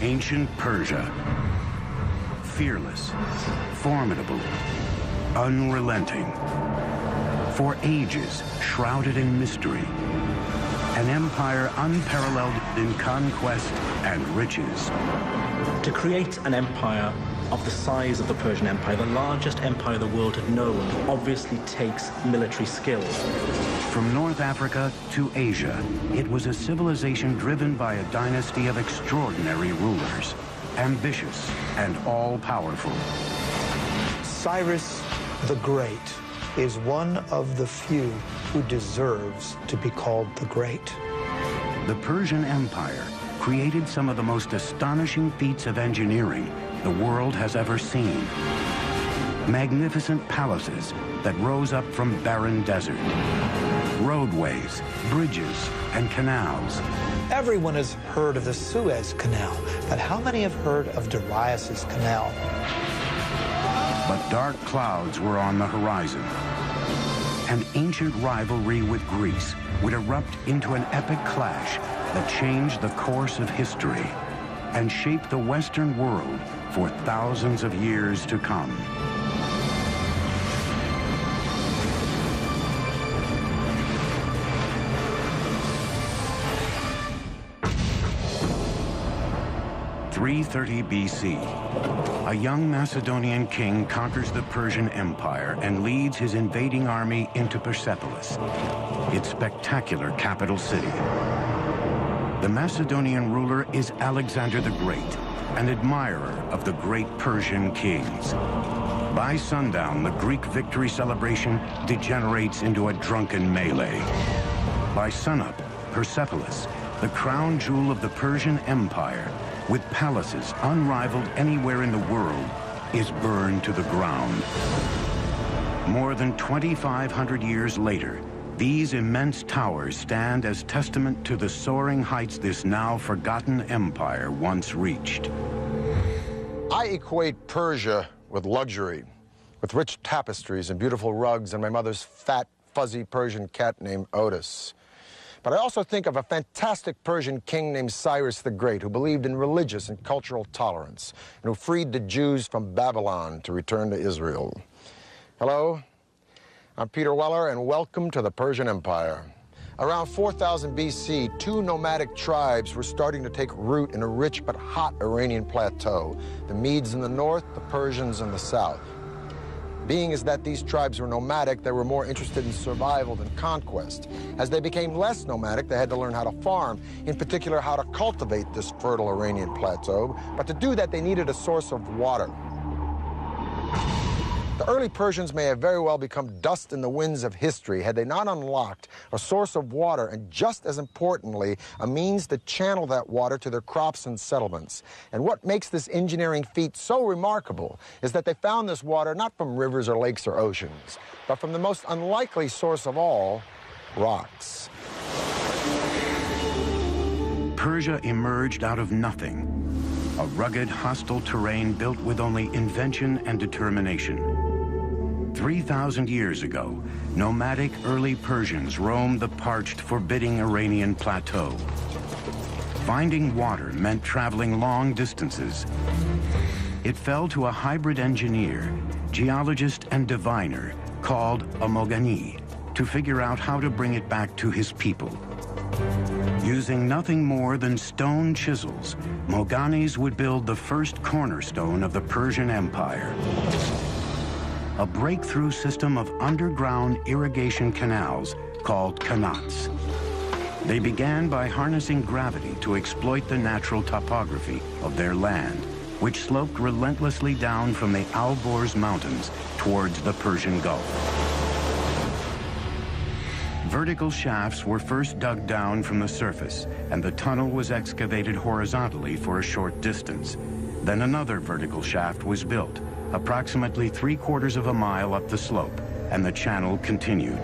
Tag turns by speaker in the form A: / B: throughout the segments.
A: Ancient Persia. Fearless, formidable, unrelenting. For ages, shrouded in mystery. An empire unparalleled in conquest and riches.
B: To create an empire of the size of the Persian Empire, the largest empire the world had known, obviously takes military skill.
A: From North Africa to Asia, it was a civilization driven by a dynasty of extraordinary rulers, ambitious and all-powerful.
C: Cyrus the Great is one of the few who deserves to be called the Great.
A: The Persian Empire created some of the most astonishing feats of engineering the world has ever seen. Magnificent palaces that rose up from barren desert. Roadways, bridges, and canals.
C: Everyone has heard of the Suez Canal, but how many have heard of Darius' canal?
A: But dark clouds were on the horizon. An ancient rivalry with Greece would erupt into an epic clash that changed the course of history and shaped the Western world for thousands of years to come. .330 BC, a young Macedonian king conquers the Persian Empire and leads his invading army into Persepolis, its spectacular capital city. The Macedonian ruler is Alexander the Great, an admirer of the great Persian kings. By sundown, the Greek victory celebration degenerates into a drunken melee. By sunup, Persepolis, the crown jewel of the Persian Empire, with palaces unrivaled anywhere in the world, is burned to the ground. More than 2,500 years later, these immense towers stand as testament to the soaring heights this now forgotten empire once reached.
D: I equate Persia with luxury, with rich tapestries and beautiful rugs and my mother's fat, fuzzy Persian cat named Otis. But I also think of a fantastic Persian king named Cyrus the Great, who believed in religious and cultural tolerance, and who freed the Jews from Babylon to return to Israel. Hello, I'm Peter Weller, and welcome to the Persian Empire. Around 4000 BC, two nomadic tribes were starting to take root in a rich but hot Iranian plateau, the Medes in the north, the Persians in the south. Being is that these tribes were nomadic, they were more interested in survival than conquest. As they became less nomadic, they had to learn how to farm, in particular how to cultivate this fertile Iranian plateau. But to do that, they needed a source of water. The early Persians may have very well become dust in the winds of history had they not unlocked a source of water and, just as importantly, a means to channel that water to their crops and settlements. And what makes this engineering feat so remarkable is that they found this water not from rivers or lakes or oceans, but from the most unlikely source of all, rocks.
A: Persia emerged out of nothing, a rugged, hostile terrain built with only invention and determination. 3,000 years ago, nomadic early Persians roamed the parched, forbidding Iranian plateau. Finding water meant traveling long distances. It fell to a hybrid engineer, geologist and diviner called a Mogani to figure out how to bring it back to his people. Using nothing more than stone chisels, Moganis would build the first cornerstone of the Persian Empire. A breakthrough system of underground irrigation canals called qanats. They began by harnessing gravity to exploit the natural topography of their land, which sloped relentlessly down from the Alborz Mountains towards the Persian Gulf. Vertical shafts were first dug down from the surface, and the tunnel was excavated horizontally for a short distance. Then another vertical shaft was built, approximately 3/4 of a mile up the slope, and the channel continued.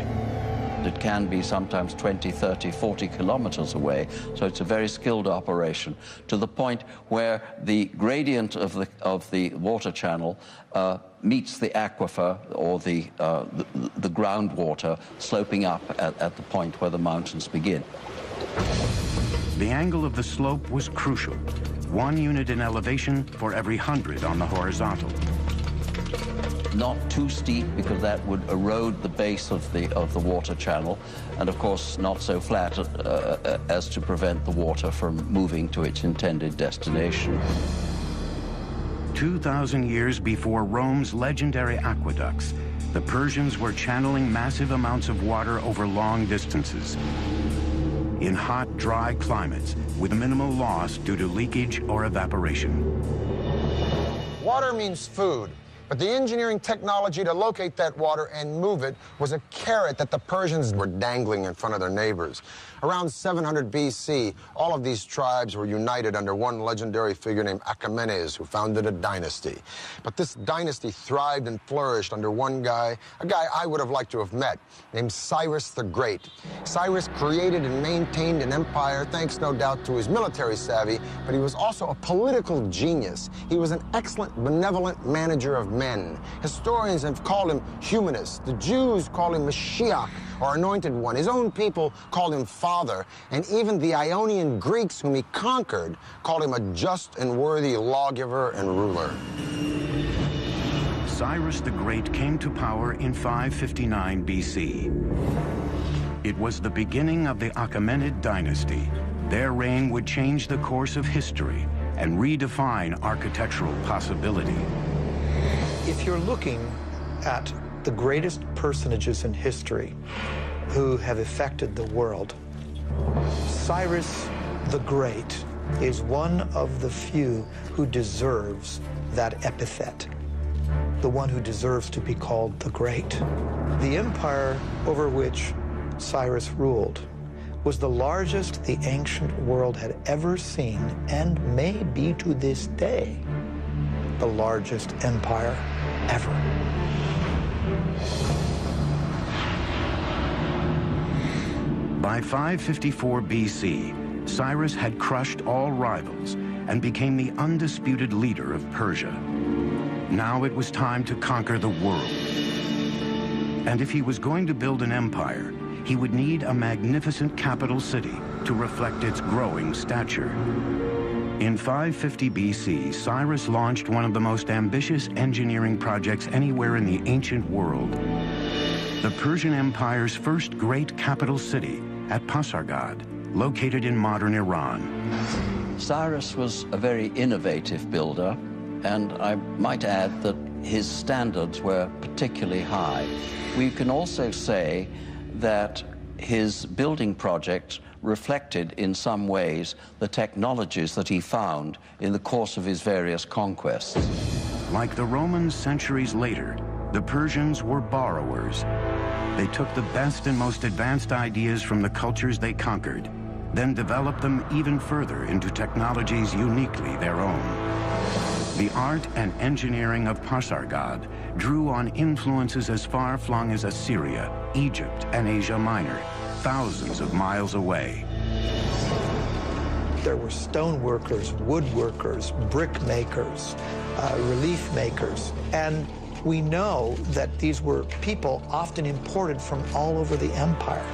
E: It can be sometimes 20, 30, 40 kilometers away, so it's a very skilled operation, to the point where the gradient of the water channel meets the aquifer, or the groundwater, sloping up at the point where the mountains begin.
A: The angle of the slope was crucial. 1 unit in elevation for every 100 on the horizontal.
E: Not too steep, because that would erode the base of the water channel, and of course not so flat as to prevent the water from moving to its intended destination.
A: 2,000 years before Rome's legendary aqueducts, the Persians were channeling massive amounts of water over long distances in hot, dry climates with minimal loss due to leakage or evaporation.
D: Water means food. But the engineering technology to locate that water and move it was a carrot that the Persians were dangling in front of their neighbors. Around 700 BC, all of these tribes were united under one legendary figure named Achaemenid, who founded a dynasty. But this dynasty thrived and flourished under one guy, a guy I would have liked to have met, named Cyrus the Great. Cyrus created and maintained an empire thanks, no doubt, to his military savvy, but he was also a political genius. He was an excellent, benevolent manager of men. Historians have called him humanist. The Jews call him Mashiach, or Anointed One. His own people called him Father, and even the Ionian Greeks, whom he conquered, called him a just and worthy lawgiver and ruler.
A: Cyrus the Great came to power in 559 BC. It was the beginning of the Achaemenid dynasty. Their reign would change the course of history and redefine architectural possibility.
C: If you're looking at the greatest personages in history who have affected the world, Cyrus the Great is one of the few who deserves that epithet, the one who deserves to be called the Great. The empire over which Cyrus ruled was the largest the ancient world had ever seen, and may be to this day the largest empire ever.
A: By 554 BC, Cyrus had crushed all rivals and became the undisputed leader of Persia. Now it was time to conquer the world. And if he was going to build an empire, he would need a magnificent capital city to reflect its growing stature. In 550 BC, Cyrus launched one of the most ambitious engineering projects anywhere in the ancient world. The Persian Empire's first great capital city at Pasargad, located in modern Iran.
E: Cyrus was a very innovative builder, and I might add that his standards were particularly high. We can also say that his building project reflected in some ways the technologies that he found in the course of his various conquests.
A: Like the Romans centuries later, the Persians were borrowers. They took the best and most advanced ideas from the cultures they conquered, then developed them even further into technologies uniquely their own. The art and engineering of Pasargad drew on influences as far-flung as Assyria, Egypt, and Asia Minor, thousands of miles away.
C: There were stone workers, woodworkers, brick makers, relief makers, and we know that these were people often imported from all over the empire.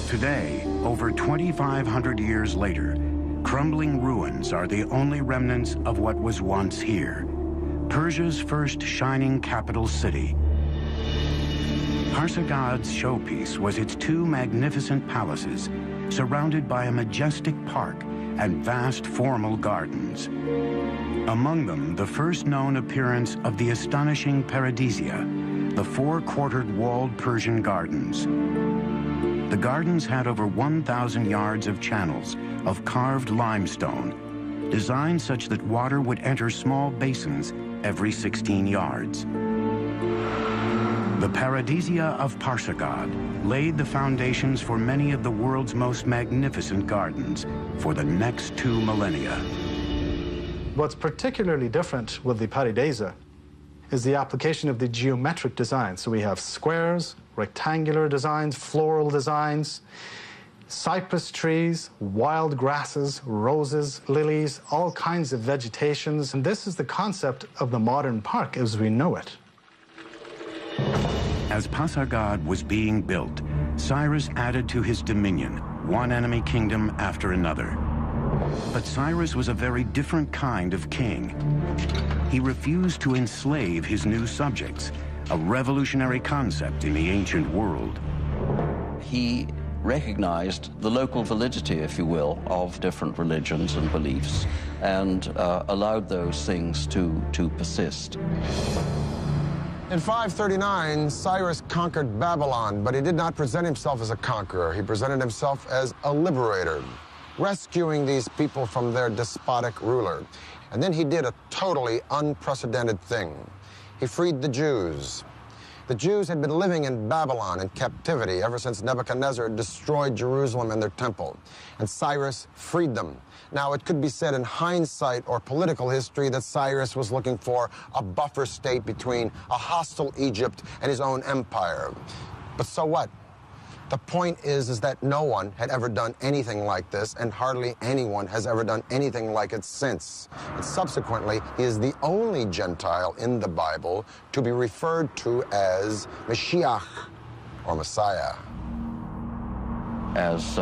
A: Today, over 2,500 years later, crumbling ruins are the only remnants of what was once here, Persia's first shining capital city. Pasargad's showpiece was its two magnificent palaces, surrounded by a majestic park and vast formal gardens. Among them, the first known appearance of the astonishing paradisia, the four-quartered walled Persian gardens. The gardens had over 1,000 yards of channels of carved limestone, designed such that water would enter small basins every 16 yards. The paradisia of Pasargad laid the foundations for many of the world's most magnificent gardens for the next 2 millennia.
F: What's particularly different with the paradisia is the application of the geometric design. So we have squares, rectangular designs, floral designs, cypress trees, wild grasses, roses, lilies, all kinds of vegetations. And this is the concept of the modern park as we know it.
A: As Pasargad was being built, Cyrus added to his dominion one enemy kingdom after another. But Cyrus was a very different kind of king. He refused to enslave his new subjects, a revolutionary concept in the ancient world.
E: He recognized the local validity, if you will, of different religions and beliefs, and allowed those things to persist.
D: In 539, Cyrus conquered Babylon, but he did not present himself as a conqueror. He presented himself as a liberator, rescuing these people from their despotic ruler. And then he did a totally unprecedented thing. He freed the Jews. The Jews had been living in Babylon in captivity ever since Nebuchadnezzar destroyed Jerusalem and their temple, and Cyrus freed them. Now, it could be said in hindsight or political history that Cyrus was looking for a buffer state between a hostile Egypt and his own empire. But so what? The point is that no one had ever done anything like this, and hardly anyone has ever done anything like it since. And subsequently, he is the only Gentile in the Bible to be referred to as Mashiach, or Messiah.
E: As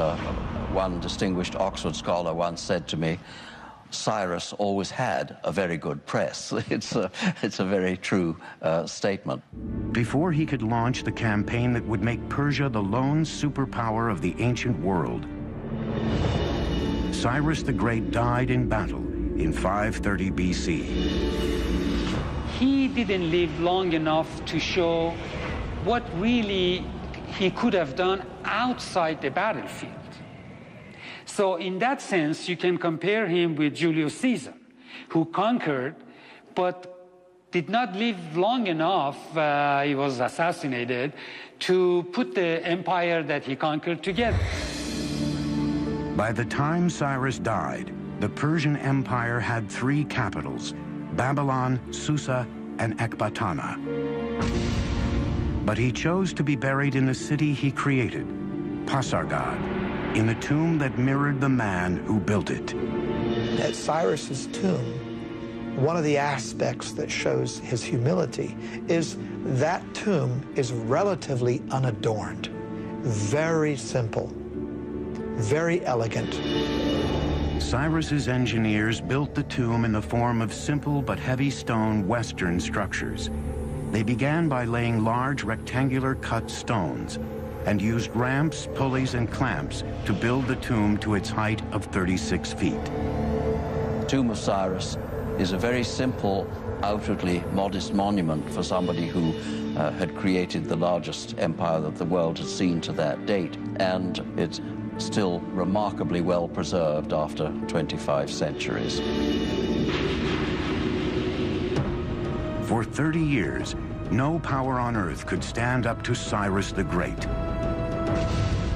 E: one distinguished Oxford scholar once said to me, Cyrus always had a very good press. It's a very true statement.
A: Before he could launch the campaign that would make Persia the lone superpower of the ancient world, Cyrus the Great died in battle in 530 BC.
G: He didn't live long enough to show what really he could have done outside the battlefield. So in that sense, you can compare him with Julius Caesar, who conquered, but did not live long enough, he was assassinated, to put the empire that he conquered together.
A: By the time Cyrus died, the Persian Empire had 3 capitals: Babylon, Susa, and Ecbatana. But he chose to be buried in the city he created, Pasargad, in the tomb that mirrored the man who built it.
C: At Cyrus's tomb, one of the aspects that shows his humility is that tomb is relatively unadorned, very simple, very elegant.
A: Cyrus's engineers built the tomb in the form of simple but heavy stone Western structures. They began by laying large rectangular cut stones and used ramps, pulleys, and clamps to build the tomb to its height of 36 feet.
E: The tomb of Cyrus is a very simple, outwardly modest monument for somebody who had created the largest empire that the world had seen to that date, and it's still remarkably well preserved after 25 centuries.
A: For 30 years, no power on earth could stand up to Cyrus the Great.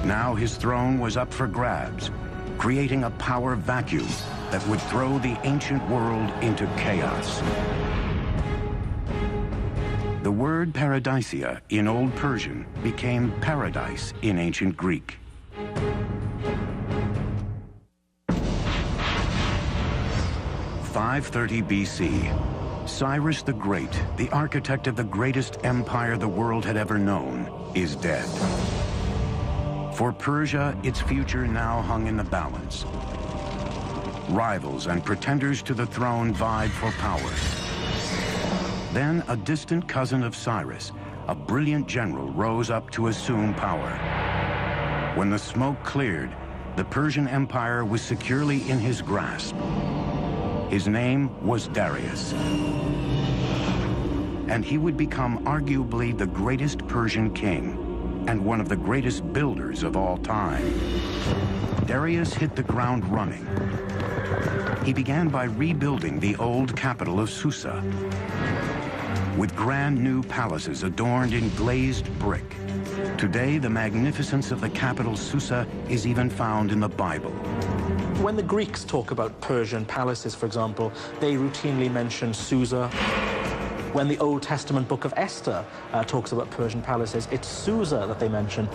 A: Now his throne was up for grabs, creating a power vacuum that would throw the ancient world into chaos. The word paradisia in Old Persian became paradise in ancient Greek. (530 BC). Cyrus the Great, the architect of the greatest empire the world had ever known, is dead. For Persia, its future now hung in the balance. Rivals and pretenders to the throne vied for power. Then a distant cousin of Cyrus, a brilliant general, rose up to assume power. When the smoke cleared, the Persian Empire was securely in his grasp. His name was Darius. And he would become arguably the greatest Persian king and one of the greatest builders of all time. Darius hit the ground running. He began by rebuilding the old capital of Susa with grand new palaces adorned in glazed brick. Today, the magnificence of the capital Susa is even found in the Bible.
B: When the Greeks talk about Persian palaces, for example, they routinely mention Susa. When the Old Testament book of Esther talks about Persian palaces, it's Susa that they mention.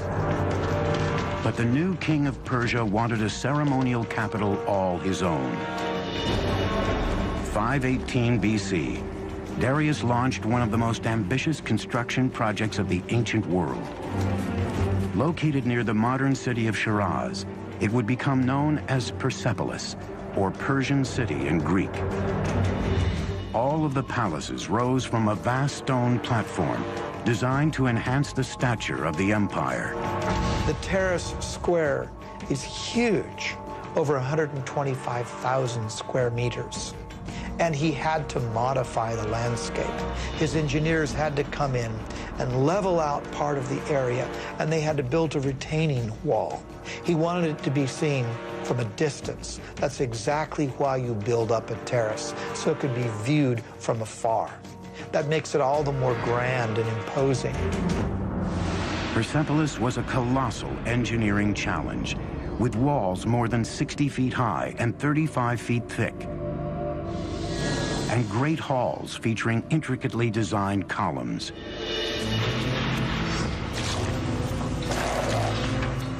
A: But the new king of Persia wanted a ceremonial capital all his own. 518 BC, Darius launched one of the most ambitious construction projects of the ancient world. Located near the modern city of Shiraz, it would become known as Persepolis, or Persian city in Greek. All of the palaces rose from a vast stone platform designed to enhance the stature of the empire.
C: The terrace square is huge, over 125,000 square meters. And he had to modify the landscape. His engineers had to come in and level out part of the area, and they had to build a retaining wall. He wanted it to be seen from a distance. That's exactly why you build up a terrace, so it could be viewed from afar. That makes it all the more grand and imposing.
A: Persepolis was a colossal engineering challenge, with walls more than 60 feet high and 35 feet thick, and great halls featuring intricately designed columns.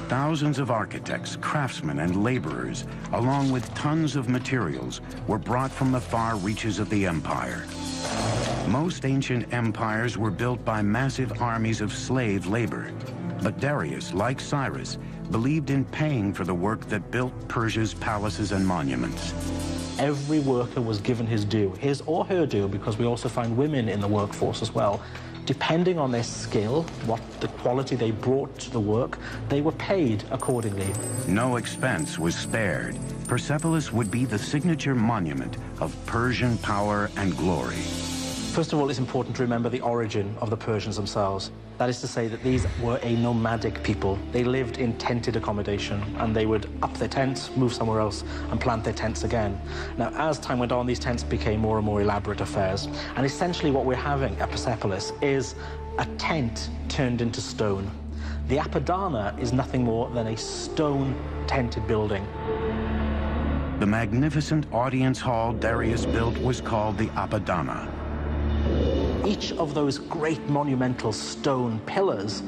A: Thousands of architects, craftsmen, and laborers, along with tons of materials, were brought from the far reaches of the empire. Most ancient empires were built by massive armies of slave labor, but Darius, like Cyrus, believed in paying for the work that built Persia's palaces and monuments.
B: Every worker was given his due, his or her due, because we also find women in the workforce as well. Depending on their skill, what the quality they brought to the work, they were paid accordingly.
A: No expense was spared. Persepolis would be the signature monument of Persian power and glory.
B: First of all, it's important to remember the origin of the Persians themselves. That is to say that these were a nomadic people. They lived in tented accommodation, and they would up their tents, move somewhere else, and plant their tents again. Now, as time went on, these tents became more and more elaborate affairs. And essentially what we're having at Persepolis is a tent turned into stone. The Apadana is nothing more than a stone tented building.
A: The magnificent audience hall Darius built was called the Apadana.
B: Each of those great monumental stone pillars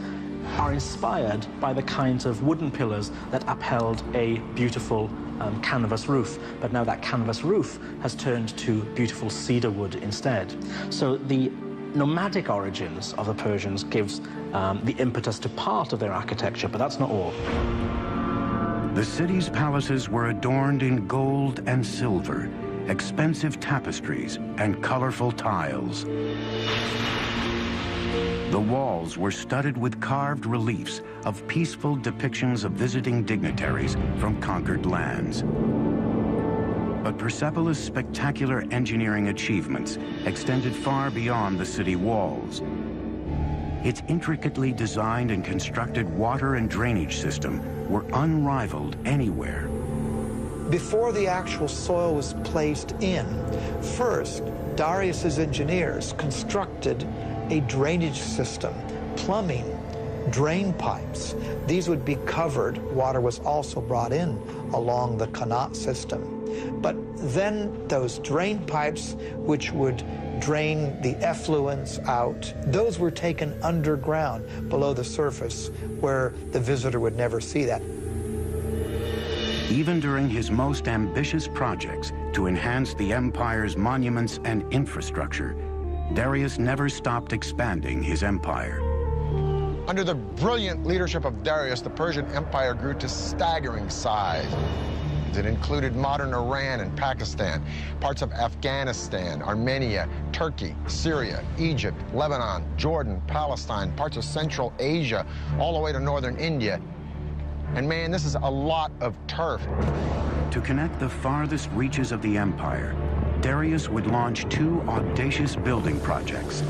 B: are inspired by the kinds of wooden pillars that upheld a beautiful canvas roof. But now that canvas roof has turned to beautiful cedar wood instead. So the nomadic origins of the Persians gives the impetus to part of their architecture, but that's not all.
A: The city's palaces were adorned in gold and silver, expensive tapestries, and colorful tiles. The walls were studded with carved reliefs of peaceful depictions of visiting dignitaries from conquered lands. But Persepolis' spectacular engineering achievements extended far beyond the city walls. Its intricately designed and constructed water and drainage system were unrivaled anywhere.
C: Before the actual soil was placed in, first, Darius's engineers constructed a drainage system, plumbing, drain pipes. These would be covered. Water was also brought in along the Qanat system. But then those drain pipes, which would drain the effluents out, those were taken underground below the surface where the visitor would never see that.
A: Even during his most ambitious projects to enhance the empire's monuments and infrastructure, Darius never stopped expanding his empire.
D: Under the brilliant leadership of Darius, the Persian Empire grew to staggering size. It included modern Iran and Pakistan, parts of Afghanistan, Armenia, Turkey, Syria, Egypt, Lebanon, Jordan, Palestine, parts of Central Asia, all the way to northern India. And man, this is a lot of turf.
A: To connect the farthest reaches of the empire, Darius would launch two audacious building projects.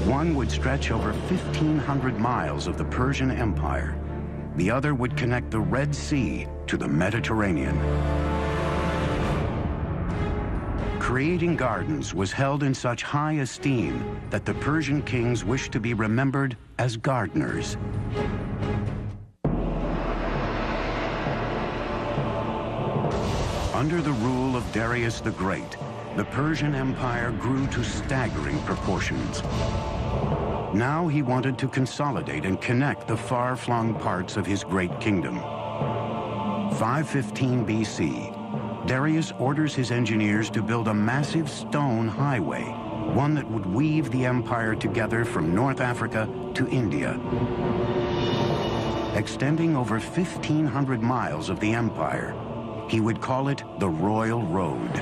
A: One would stretch over 1,500 miles of the Persian Empire. The other would connect the Red Sea to the Mediterranean. Creating gardens was held in such high esteem that the Persian kings wished to be remembered as gardeners. Under the rule of Darius the Great, the Persian Empire grew to staggering proportions. Now he wanted to consolidate and connect the far-flung parts of his great kingdom. 515 BC, Darius orders his engineers to build a massive stone highway, one that would weave the empire together from North Africa to India. Extending over 1,500 miles of the empire, He would call it the Royal Road.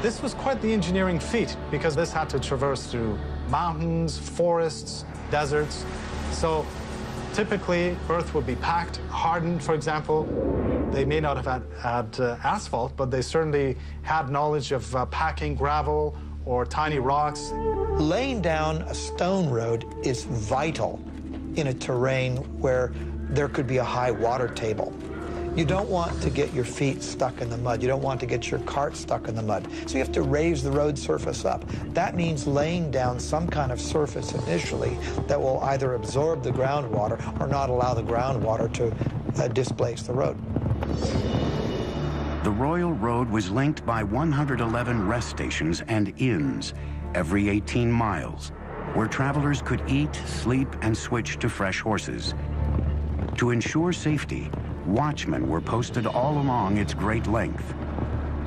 F: This was quite the engineering feat because this had to traverse through mountains, forests, deserts. So typically, earth would be packed, hardened, for example. They may not have had asphalt, but they certainly had knowledge of packing gravel or tiny rocks.
C: Laying down a stone road is vital in a terrain where there could be a high water table. You don't want to get your feet stuck in the mud. You don't want to get your cart stuck in the mud. So you have to raise the road surface up. That means laying down some kind of surface initially that will either absorb the groundwater or not allow the groundwater to displace the road.
A: The Royal Road was linked by 111 rest stations and inns every 18 miles, where travelers could eat, sleep, and switch to fresh horses. To ensure safety, watchmen were posted all along its great length.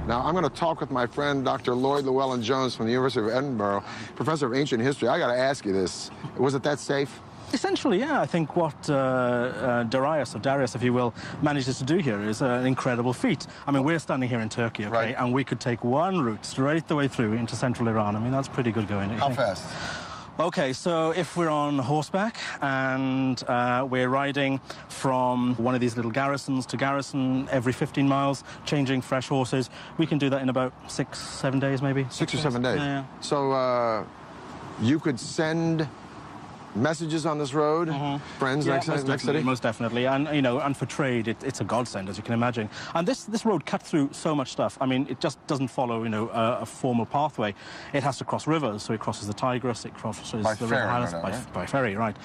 D: Now, I'm going to talk with my friend, Dr. Lloyd Llewellyn-Jones from the University of Edinburgh, professor of ancient history. I got to ask you this. Was it that safe?
B: Essentially, yeah. I think what Darius, if you will, manages to do here is an incredible feat. I mean, we're standing here in Turkey, okay,
D: right,
B: and we could take one route straight the way through into central Iran. I mean, that's pretty good going.
D: How fast?
B: Okay, so if we're on horseback and we're riding from one of these little garrisons to garrison every 15 miles, changing fresh horses, we can do that in about 6-7 days, maybe.
D: 6 or 7 days?
B: Yeah.
D: So you could send messages on this road, friends,
B: yeah,
D: next city?
B: Most definitely, and you know, and for trade, it's a godsend, as you can imagine. And this road cut through so much stuff. I mean, it just doesn't follow, you know, a formal pathway. It has to cross rivers, so it crosses the Tigris, it crosses the River Halys by ferry, right?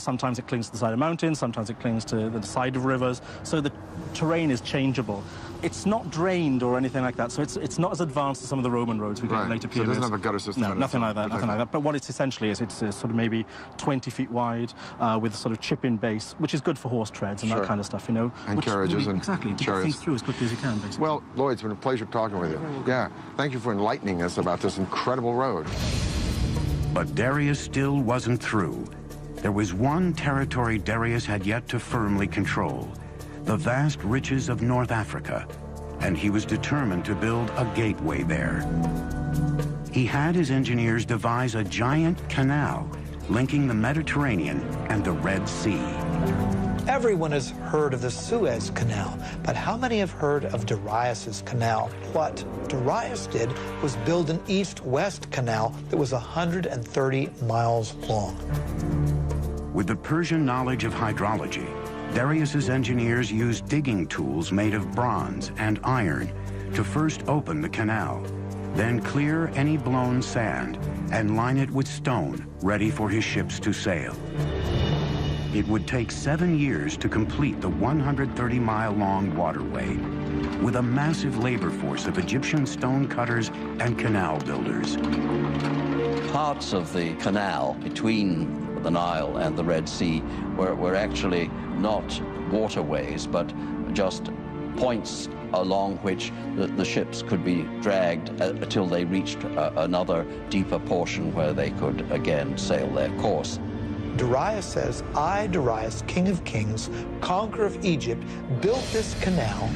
B: Sometimes it clings to the side of mountains, sometimes it clings to the side of rivers. So the terrain is changeable. It's not drained or anything like that, so it's not as advanced as some of the Roman roads we get in later periods.
D: So it doesn't have a gutter system?
B: No, nothing like that, nothing like that. But what it's essentially is, it's sort of maybe 20 feet wide with a sort of chip-in base, which is good for horse treads and that kind of stuff, you know.
D: And carriages and
B: exactly, to get things through as quickly as you can, basically.
D: Well, Lloyd, it's been a pleasure talking with you. Yeah, thank you for enlightening us about this incredible road.
A: But Darius still wasn't through. There was one territory Darius had yet to firmly control, the vast riches of North Africa, and he was determined to build a gateway there. He had his engineers devise a giant canal linking the Mediterranean and the Red Sea.
C: Everyone has heard of the Suez Canal, but how many have heard of Darius's canal? What Darius did was build an east-west canal that was 130 miles long.
A: With the Persian knowledge of hydrology, Darius's engineers used digging tools made of bronze and iron to first open the canal, then clear any blown sand and line it with stone ready for his ships to sail. It would take 7 years to complete the 130-mile-long waterway with a massive labor force of Egyptian stone cutters and canal builders.
E: Parts of the canal between the Nile and the Red Sea were actually not waterways, but just points along which the ships could be dragged until they reached another deeper portion where they could again sail their course.
C: Darius says, I, Darius, king of kings, conqueror of Egypt, built this canal.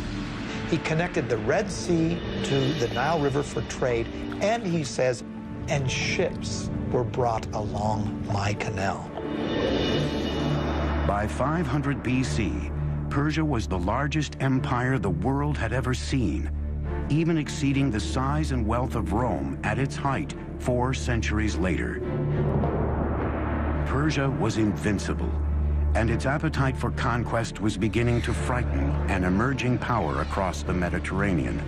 C: He connected the Red Sea to the Nile River for trade, and he says, and ships were brought along my canal.
A: By 500 BC, Persia was the largest empire the world had ever seen, even exceeding the size and wealth of Rome at its height 4 centuries later. Persia was invincible, and its appetite for conquest was beginning to frighten an emerging power across the Mediterranean,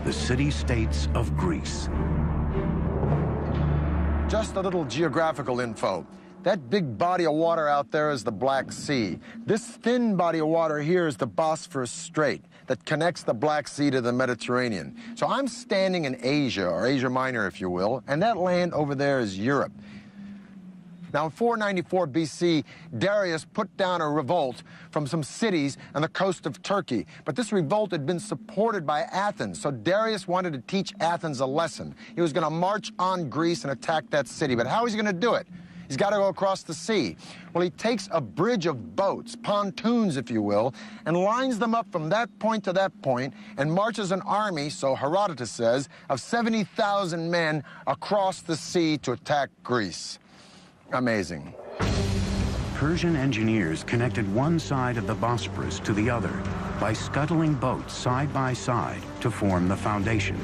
A: the city-states of Greece.
D: Just a little geographical info. That big body of water out there is the Black Sea. This thin body of water here is the Bosphorus Strait that connects the Black Sea to the Mediterranean. So I'm standing in Asia, or Asia Minor, if you will, and that land over there is Europe. Now, in 494 BC, Darius put down a revolt from some cities on the coast of Turkey. But this revolt had been supported by Athens, so Darius wanted to teach Athens a lesson. He was going to march on Greece and attack that city. But how was he going to do it? He's got to go across the sea. Well, he takes a bridge of boats, pontoons, if you will, and lines them up from that point to that point and marches an army, so Herodotus says, of 70,000 men across the sea to attack Greece. Amazing.
A: Persian engineers connected one side of the Bosporus to the other by scuttling boats side by side to form the foundation.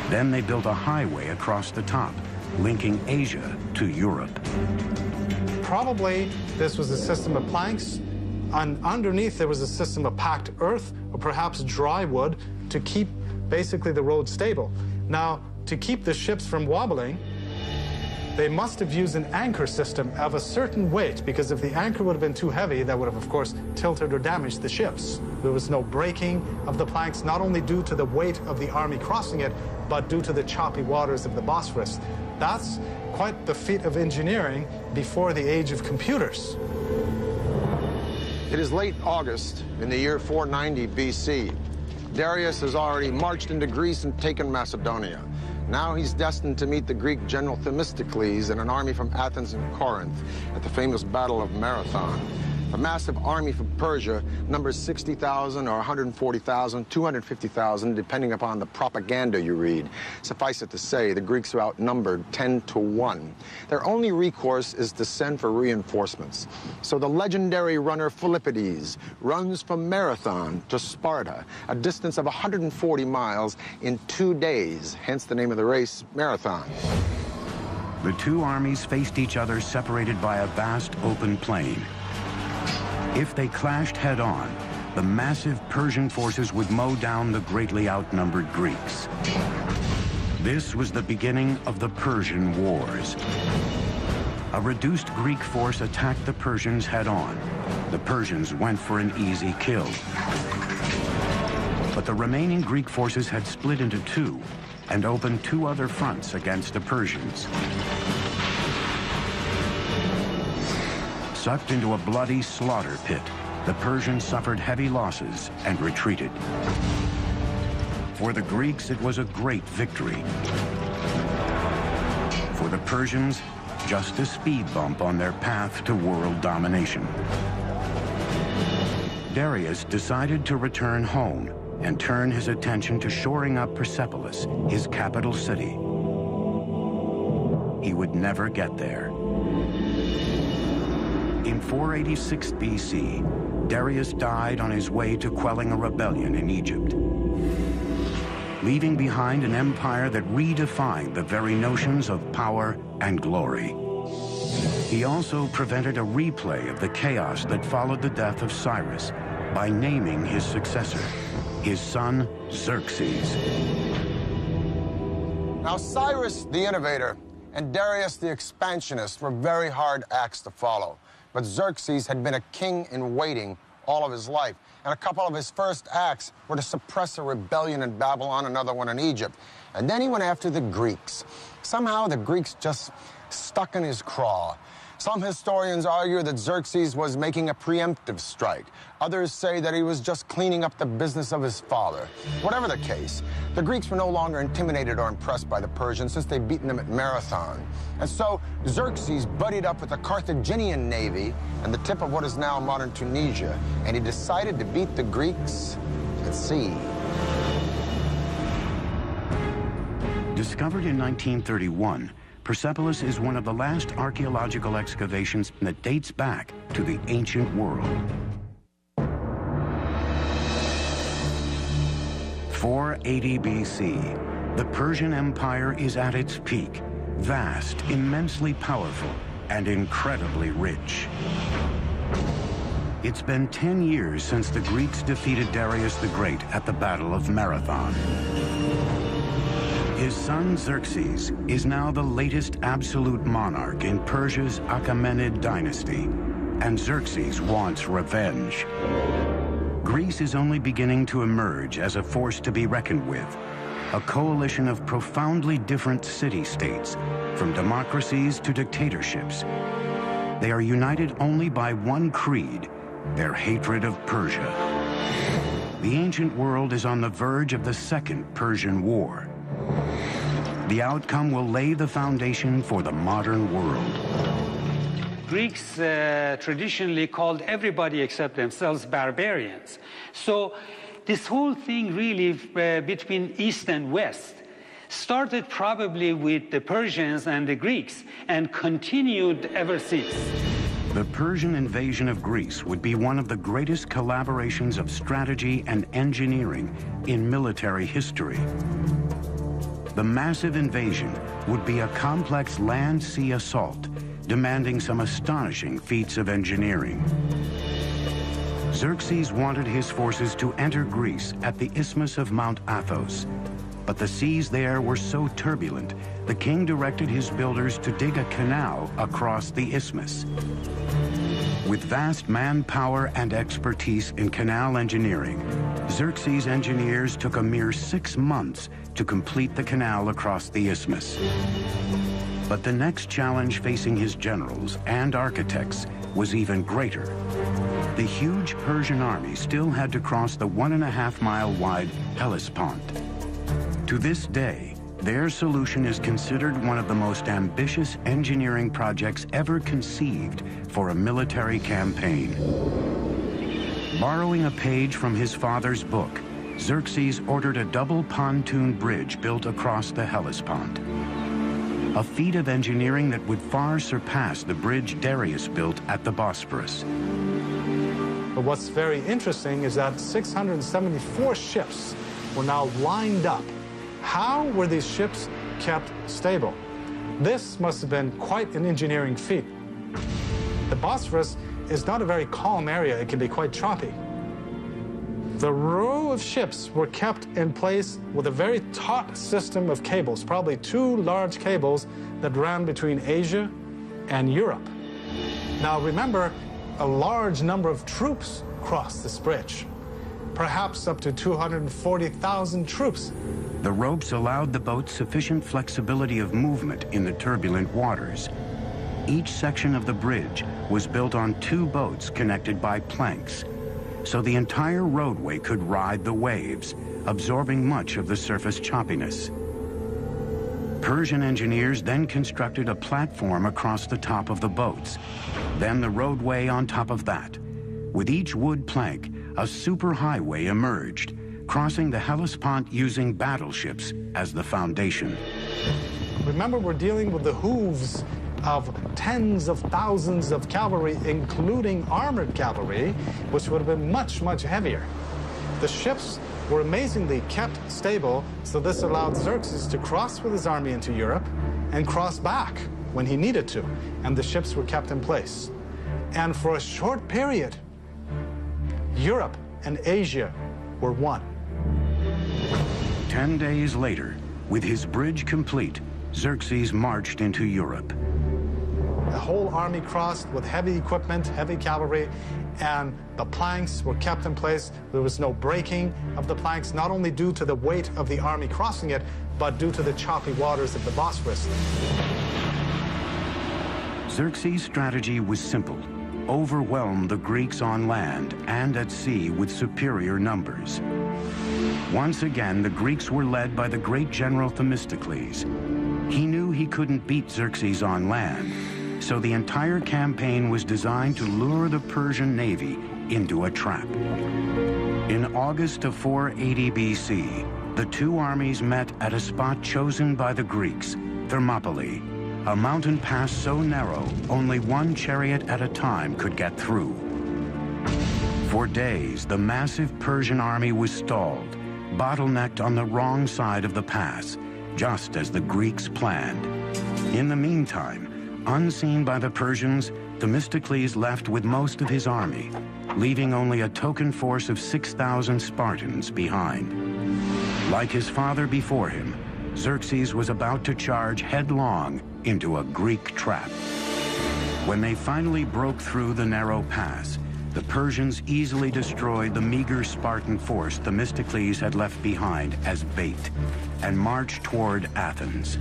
A: Then they built a highway across the top, linking Asia to Europe.
F: Probably this was a system of planks, and underneath there was a system of packed earth or perhaps dry wood to keep basically the road stable. Now, to keep the ships from wobbling, they must have used an anchor system of a certain weight, because if the anchor would have been too heavy, that would have, of course, tilted or damaged the ships. There was no breaking of the planks, not only due to the weight of the army crossing it, but due to the choppy waters of the Bosphorus. That's quite the feat of engineering before the age of computers.
D: It is late August in the year 490 BC. Darius has already marched into Greece and taken Macedonia. Now he's destined to meet the Greek general Themistocles and an army from Athens and Corinth at the famous Battle of Marathon. A massive army from Persia numbers 60,000 or 140,000, 250,000, depending upon the propaganda you read. Suffice it to say, the Greeks are outnumbered 10 to 1. Their only recourse is to send for reinforcements. So the legendary runner Philippides runs from Marathon to Sparta, a distance of 140 miles in 2 days, hence the name of the race, Marathon.
A: The two armies faced each other separated by a vast open plain. If they clashed head-on, the massive Persian forces would mow down the greatly outnumbered Greeks. This was the beginning of the Persian Wars. A reduced Greek force attacked the Persians head-on. The Persians went for an easy kill. But the remaining Greek forces had split into two and opened two other fronts against the Persians. Sucked into a bloody slaughter pit, the Persians suffered heavy losses and retreated. For the Greeks, it was a great victory. For the Persians, just a speed bump on their path to world domination. Darius decided to return home and turn his attention to shoring up Persepolis, his capital city. He would never get there. In 486 BC, Darius died on his way to quelling a rebellion in Egypt, leaving behind an empire that redefined the very notions of power and glory. He also prevented a replay of the chaos that followed the death of Cyrus by naming his successor, his son Xerxes.
D: Now, Cyrus the innovator and Darius the expansionist were very hard acts to follow. But Xerxes had been a king in waiting all of his life, and a couple of his first acts were to suppress a rebellion in Babylon, another one in Egypt. And then he went after the Greeks. Somehow the Greeks just stuck in his craw. Some historians argue that Xerxes was making a preemptive strike. Others say that he was just cleaning up the business of his father. Whatever the case, the Greeks were no longer intimidated or impressed by the Persians since they'd beaten them at Marathon. And so Xerxes buddied up with the Carthaginian navy and the tip of what is now modern Tunisia, and he decided to beat the Greeks at sea.
A: Discovered in 1931, Persepolis is one of the last archaeological excavations that dates back to the ancient world. 480 BC, the Persian Empire is at its peak, vast, immensely powerful, and incredibly rich. It's been 10 years since the Greeks defeated Darius the Great at the Battle of Marathon. His son Xerxes is now the latest absolute monarch in Persia's Achaemenid dynasty, and Xerxes wants revenge. Greece is only beginning to emerge as a force to be reckoned with, a coalition of profoundly different city-states, from democracies to dictatorships. They are united only by one creed, their hatred of Persia. The ancient world is on the verge of the Second Persian War. The outcome will lay the foundation for the modern world.
G: Greeks traditionally called everybody except themselves barbarians. So this whole thing really between East and West started probably with the Persians and the Greeks and continued ever since.
A: The Persian invasion of Greece would be one of the greatest collaborations of strategy and engineering in military history. The massive invasion would be a complex land-sea assault, demanding some astonishing feats of engineering. Xerxes wanted his forces to enter Greece at the Isthmus of Mount Athos, but the seas there were so turbulent, the king directed his builders to dig a canal across the isthmus. With vast manpower and expertise in canal engineering, Xerxes' engineers took a mere 6 months to complete the canal across the isthmus. But the next challenge facing his generals and architects was even greater. The huge Persian army still had to cross the 1.5-mile-wide Hellespont. To this day, their solution is considered one of the most ambitious engineering projects ever conceived for a military campaign. Borrowing a page from his father's book, Xerxes ordered a double pontoon bridge built across the Hellespont. A feat of engineering that would far surpass the bridge Darius built at the Bosphorus.
F: But what's very interesting is that 674 ships were now lined up. How were these ships kept stable? This must have been quite an engineering feat. The Bosphorus is not a very calm area. It can be quite choppy. The row of ships were kept in place with a very taut system of cables, probably 2 large cables that ran between Asia and Europe. Now remember, a large number of troops crossed this bridge, perhaps up to 240,000 troops.
A: The ropes allowed the boat sufficient flexibility of movement in the turbulent waters. Each section of the bridge was built on 2 boats connected by planks, so the entire roadway could ride the waves, absorbing much of the surface choppiness. Persian engineers then constructed a platform across the top of the boats, then the roadway on top of that. With each wood plank, a superhighway emerged, crossing the Hellespont using battleships as the foundation.
F: Remember, we're dealing with the hooves of tens of thousands of cavalry, including armored cavalry, which would have been much, much heavier. The ships were amazingly kept stable, so this allowed Xerxes to cross with his army into Europe and cross back when he needed to, and the ships were kept in place. And for a short period, Europe and Asia were one.
A: 10 days later, with his bridge complete, Xerxes marched into Europe.
F: The whole army crossed with heavy equipment, heavy cavalry, and the planks were kept in place. There was no breaking of the planks, not only due to the weight of the army crossing it, but due to the choppy waters of the Bosphorus.
A: Xerxes' strategy was simple: overwhelm the Greeks on land and at sea with superior numbers. Once again, the Greeks were led by the great general Themistocles. He knew he couldn't beat Xerxes on land, so the entire campaign was designed to lure the Persian navy into a trap. In August of 480 BC, the 2 armies met at a spot chosen by the Greeks, Thermopylae, a mountain pass so narrow only 1 chariot at a time could get through. For days, the massive Persian army was stalled, bottlenecked on the wrong side of the pass, just as the Greeks planned. In the meantime, unseen by the Persians, Themistocles left with most of his army, leaving only a token force of 6,000 Spartans behind. Like his father before him, Xerxes was about to charge headlong into a Greek trap. When they finally broke through the narrow pass, the Persians easily destroyed the meager Spartan force Themistocles had left behind as bait and marched toward Athens.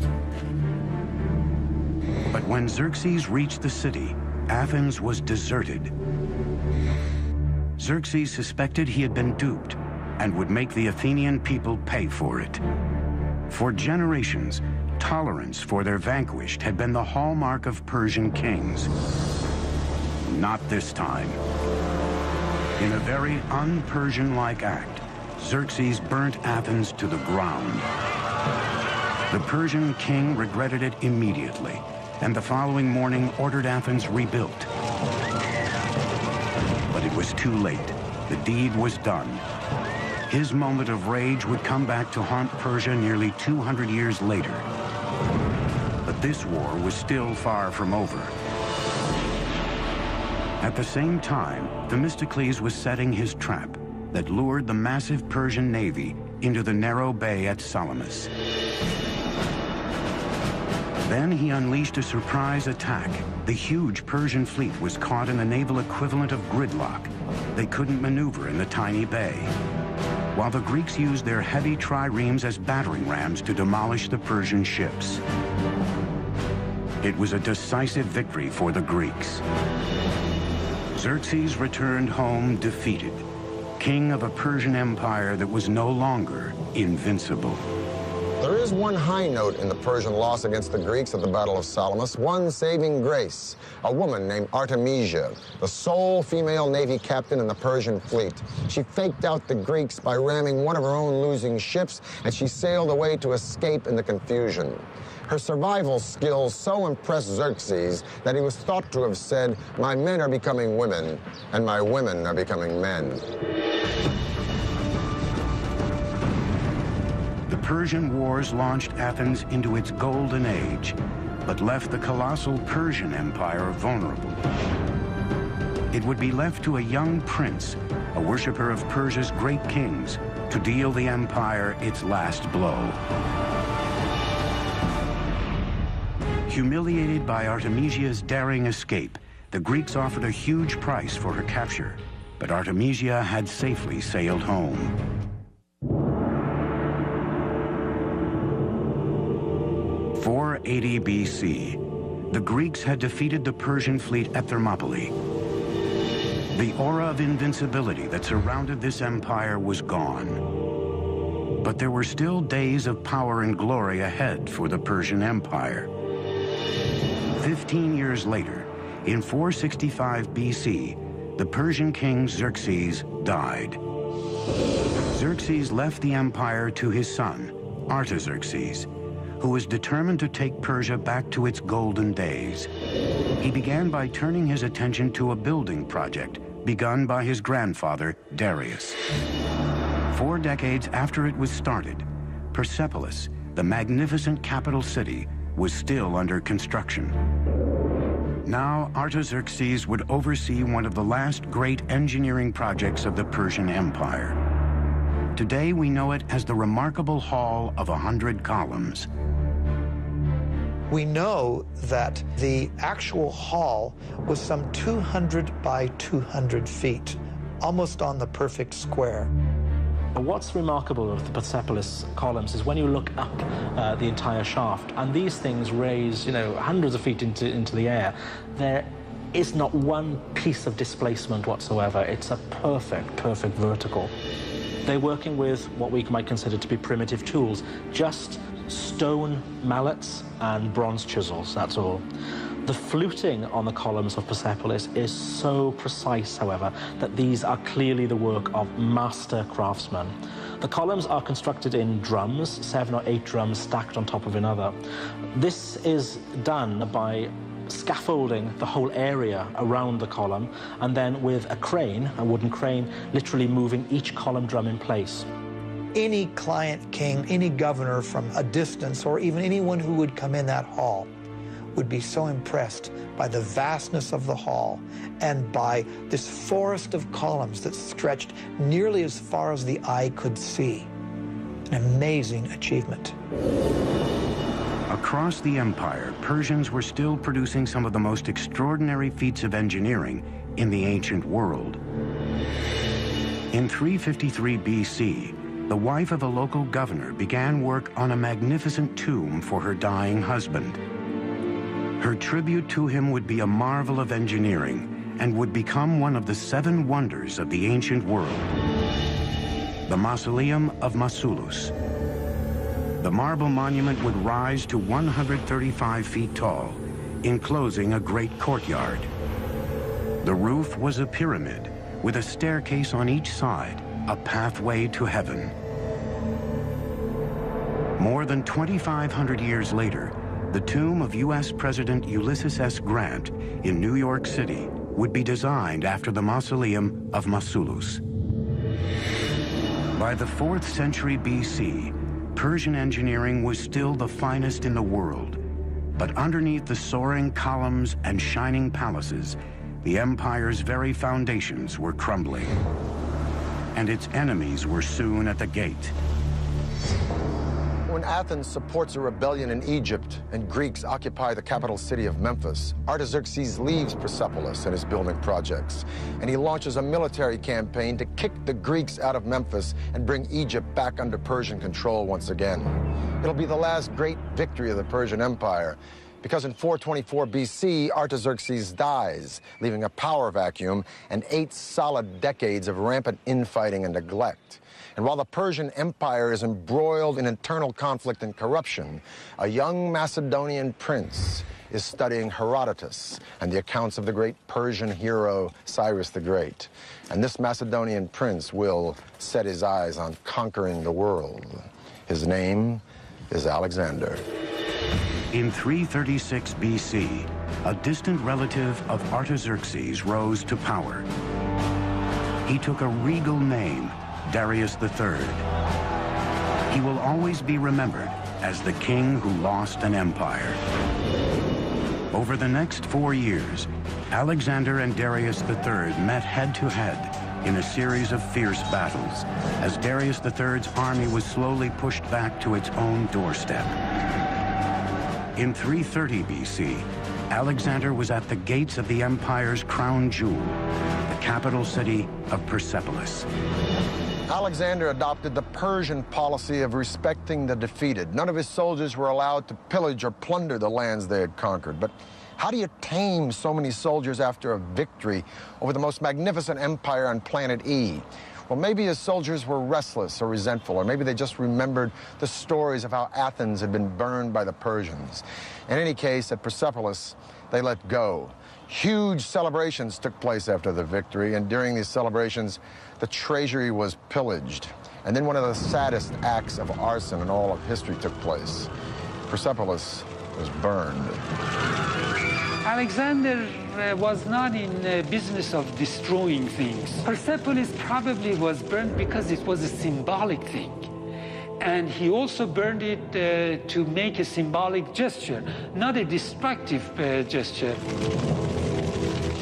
A: But when Xerxes reached the city, Athens was deserted. Xerxes suspected he had been duped and would make the Athenian people pay for it. For generations, Tolerance for their vanquished had been the hallmark of Persian kings. Not this time. In a very un-Persian-like act, Xerxes burnt Athens to the ground. The Persian king regretted it immediately, and the following morning ordered Athens rebuilt. But it was too late. The deed was done. His moment of rage would come back to haunt Persia nearly 200 years later. But this war was still far from over. At the same time, Themistocles was setting his trap that lured the massive Persian navy into the narrow bay at Salamis. Then he unleashed a surprise attack. The huge Persian fleet was caught in the naval equivalent of gridlock. They couldn't maneuver in the tiny bay, while the Greeks used their heavy triremes as battering rams to demolish the Persian ships. It was a decisive victory for the Greeks. Xerxes returned home defeated, king of a Persian empire that was no longer invincible.
D: There is one high note in the Persian loss against the Greeks at the Battle of Salamis, one saving grace, a woman named Artemisia, the sole female navy captain in the Persian fleet. She faked out the Greeks by ramming one of her own losing ships, and she sailed away to escape in the confusion. Her survival skills so impressed Xerxes that he was thought to have said, "My men are becoming women, and my women are becoming men."
A: The Persian wars launched Athens into its golden age, but left the colossal Persian Empire vulnerable. It would be left to a young prince, a worshiper of Persia's great kings, to deal the empire its last blow. Humiliated by Artemisia's daring escape, the Greeks offered a huge price for her capture, but Artemisia had safely sailed home. 480 BC, the Greeks had defeated the Persian fleet at Thermopylae. The aura of invincibility that surrounded this empire was gone. But there were still days of power and glory ahead for the Persian Empire. 15 years later, in 465 BC, the Persian king Xerxes died. Xerxes left the empire to his son, Artaxerxes, who was determined to take Persia back to its golden days. He began by turning his attention to a building project begun by his grandfather, Darius. 4 decades after it was started, Persepolis, the magnificent capital city, was still under construction. Now, Artaxerxes would oversee one of the last great engineering projects of the Persian Empire. Today, we know it as the remarkable Hall of 100 Columns.
C: We know that the actual hall was some 200 by 200 feet, almost on the perfect square.
B: What's remarkable of the Persepolis columns is when you look up the entire shaft, and these things raise, hundreds of feet into the air, there is not one piece of displacement whatsoever. It's a perfect vertical. They're working with what we might consider to be primitive tools, just stone mallets and bronze chisels, that's all. The fluting on the columns of Persepolis is so precise, however, that these are clearly the work of master craftsmen. The columns are constructed in drums, 7 or 8 drums stacked on top of another. This is done by scaffolding the whole area around the column, and then with a crane, a wooden crane, literally moving each column drum in place.
C: Any client king, any governor from a distance, or even anyone who would come in that hall, would be so impressed by the vastness of the hall and by this forest of columns that stretched nearly as far as the eye could see. An amazing achievement.
A: Across the empire, Persians were still producing some of the most extraordinary feats of engineering in the ancient world. In 353 BC, the wife of a local governor began work on a magnificent tomb for her dying husband. Her tribute to him would be a marvel of engineering and would become one of the 7 wonders of the ancient world. The Mausoleum of Maussollos. The marble monument would rise to 135 feet tall, enclosing a great courtyard. The roof was a pyramid with a staircase on each side, a pathway to heaven. More than 2,500 years later, the tomb of U.S. President Ulysses S. Grant in New York City would be designed after the Mausoleum of Maussollos. By the 4th century B.C., Persian engineering was still the finest in the world. But underneath the soaring columns and shining palaces, the empire's very foundations were crumbling. And its enemies were soon at the gate.
D: When Athens supports a rebellion in Egypt and Greeks occupy the capital city of Memphis, Artaxerxes leaves Persepolis and his building projects, and he launches a military campaign to kick the Greeks out of Memphis and bring Egypt back under Persian control once again. It'll be the last great victory of the Persian Empire, because in 424 BC, Artaxerxes dies, leaving a power vacuum and 8 solid decades of rampant infighting and neglect. And while the Persian Empire is embroiled in internal conflict and corruption, a young Macedonian prince is studying Herodotus and the accounts of the great Persian hero Cyrus the Great. And this Macedonian prince will set his eyes on conquering the world. His name is Alexander.
A: In 336 BC, a distant relative of Artaxerxes rose to power. He took a regal name, Darius III. He will always be remembered as the king who lost an empire. Over the next 4 years, Alexander and Darius III met head-to-head in a series of fierce battles as Darius III's army was slowly pushed back to its own doorstep. In 330 BC, Alexander was at the gates of the empire's crown jewel, the capital city of Persepolis.
D: Alexander adopted the Persian policy of respecting the defeated. None of his soldiers were allowed to pillage or plunder the lands they had conquered. But how do you tame so many soldiers after a victory over the most magnificent empire on planet E? Well, maybe his soldiers were restless or resentful, or maybe they just remembered the stories of how Athens had been burned by the Persians. In any case, at Persepolis, they let go. Huge celebrations took place after the victory, and during these celebrations, the treasury was pillaged. And then one of the saddest acts of arson in all of history took place. Persepolis was burned.
G: Alexander was not in the business of destroying things. Persepolis probably was burned because it was a symbolic thing. And he also burned it to make a symbolic gesture, not a destructive gesture.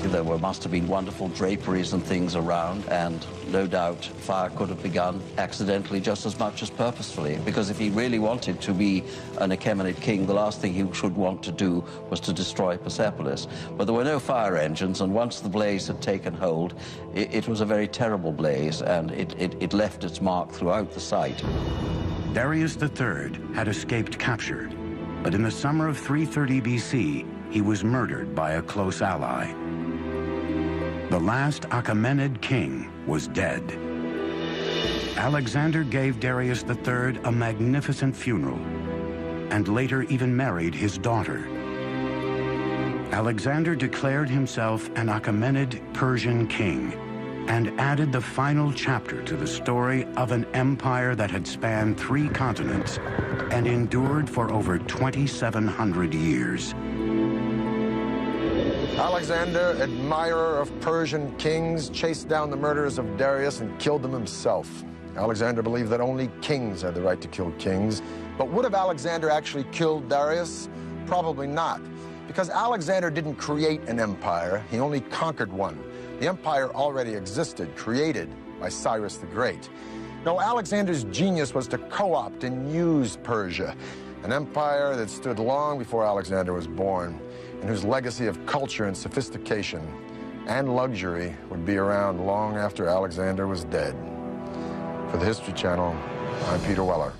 E: There must have been wonderful draperies and things around, and no doubt fire could have begun accidentally just as much as purposefully, because if he really wanted to be an Achaemenid king, the last thing he should want to do was to destroy Persepolis. But there were no fire engines, and once the blaze had taken hold, it was a very terrible blaze, and it left its mark throughout the site.
A: Darius III had escaped capture, but in the summer of 330 BC, he was murdered by a close ally. The last Achaemenid king was dead. Alexander gave Darius III a magnificent funeral and later even married his daughter. Alexander declared himself an Achaemenid Persian king and added the final chapter to the story of an empire that had spanned 3 continents and endured for over 2,700 years.
D: Alexander, admirer of Persian kings, chased down the murderers of Darius and killed them himself. Alexander believed that only kings had the right to kill kings. But would have Alexander actually killed Darius? Probably not, because Alexander didn't create an empire, he only conquered one. The empire already existed, created by Cyrus the Great. No, Alexander's genius was to co-opt and use Persia, an empire that stood long before Alexander was born, and whose legacy of culture and sophistication and luxury would be around long after Alexander was dead. For the History Channel, I'm Peter Weller.